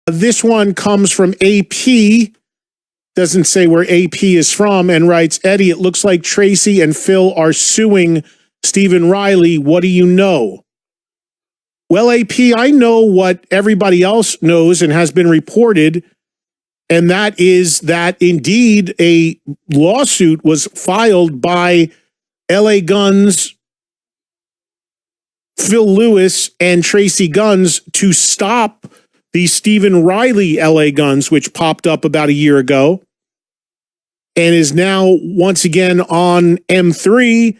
This one comes from AP, doesn't say where AP is from, and writes, Eddie, it looks like Tracy and Phil are suing Stephen Riley. What do you know? Well, AP, I know what everybody else knows and has been reported, and that is that indeed a lawsuit was filed by LA Guns, Phil Lewis, and Tracy Guns to stop the Stephen Riley LA Guns, which popped up about a year ago and is now once again on M3.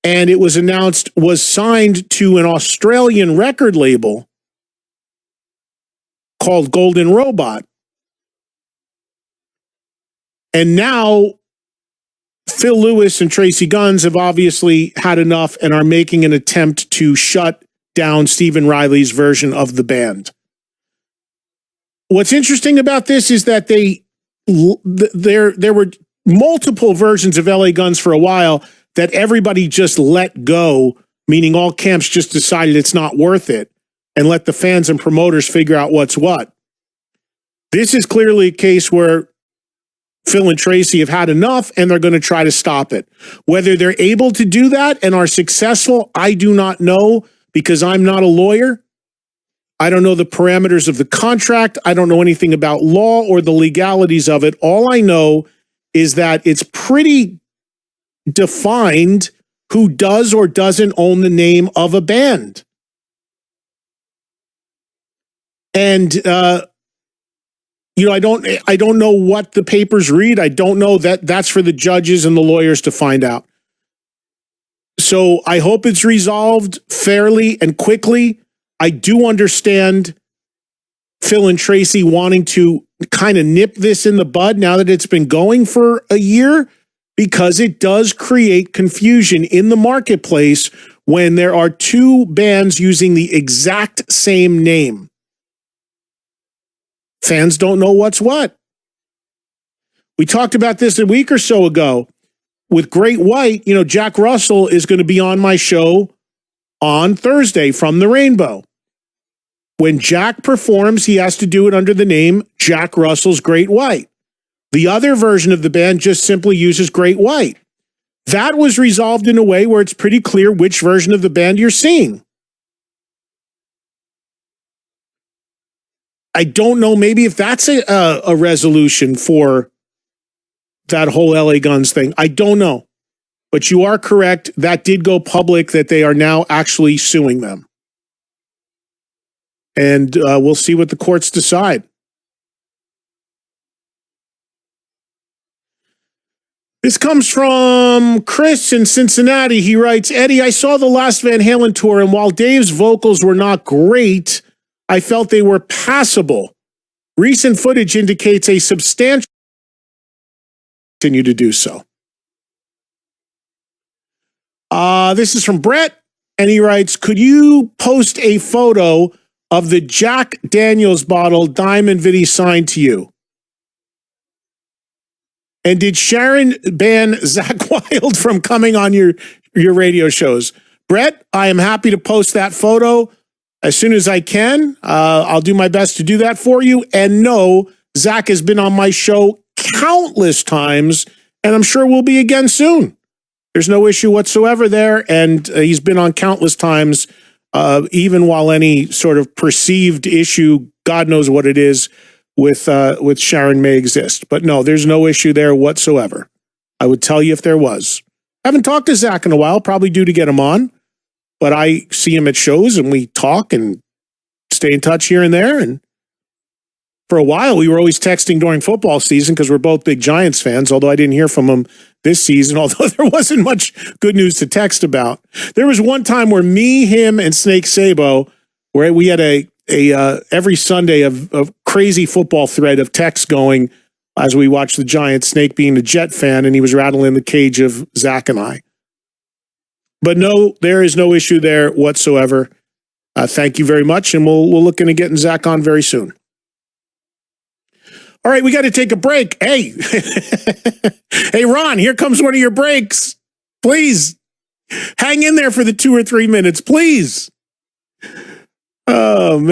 And it was announced was signed to an Australian record label called Golden Robot. And now Phil Lewis and Tracy Guns have obviously had enough and are making an attempt to shut down Stephen Riley's version of the band. What's interesting about this is that there were multiple versions of LA Guns for a while that everybody just let go, meaning all camps just decided it's not worth it and let the fans and promoters figure out what's what. This is clearly a case where Phil and Tracy have had enough and they're going to try to stop it. Whether they're able to do that and are successful, I do not know because I'm not a lawyer. I don't know the parameters of the contract. I don't know anything about law or the legalities of it. All I know is that it's pretty defined who does or doesn't own the name of a band. And, I don't know what the papers read. I don't know that's for the judges and the lawyers to find out. So I hope it's resolved fairly and quickly. I do understand Phil and Tracy wanting to kind of nip this in the bud now that it's been going for a year, because it does create confusion in the marketplace when there are two bands using the exact same name. Fans don't know what's what. We talked about this a week or so ago with Great White. Jack Russell is going to be on my show on Thursday from the Rainbow. When Jack performs, he has to do it under the name Jack Russell's Great White. The other version of the band just simply uses Great White. That was resolved in a way where it's pretty clear which version of the band you're seeing. I don't know, maybe if that's a resolution for that whole LA Guns thing. I don't know. But you are correct. That did go public that they are now actually suing them. And we'll see what the courts decide. This comes from Chris in Cincinnati. He writes, Eddie, I saw the last Van Halen tour, and while Dave's vocals were not great, I felt they were passable. Recent footage indicates a substantial continue to do so. This is from Brett, and he writes, could you post a photo of the Jack Daniels bottle Diamond Vinny signed to you? And did Sharon ban Zach Wild from coming on your radio shows? Brett, I am happy to post that photo as soon as I can. I'll do my best to do that for you. And no, Zach has been on my show countless times, and I'm sure we'll be again soon. There's no issue whatsoever there, and he's been on countless times, even while any sort of perceived issue, God knows what it is, with Sharon may exist. But no, there's no issue there whatsoever. I would tell you if there was. I haven't talked to Zach in a while, probably due to get him on, but I see him at shows and we talk and stay in touch here and there. And for a while, we were always texting during football season because we're both big Giants fans, although I didn't hear from him this season, although there wasn't much good news to text about. There was one time where me, him, and Snake Sabo, where we had a every Sunday of crazy football thread of text going as we watched the Giants, Snake being a Jet fan, and he was rattling the cage of Zach and I. But no, there is no issue there whatsoever. Thank you very much, and we'll look into getting Zach on very soon. All right, we got to take a break. Hey, hey, Ron, here comes one of your breaks. Please hang in there for the 2 or 3 minutes, please. Oh, man.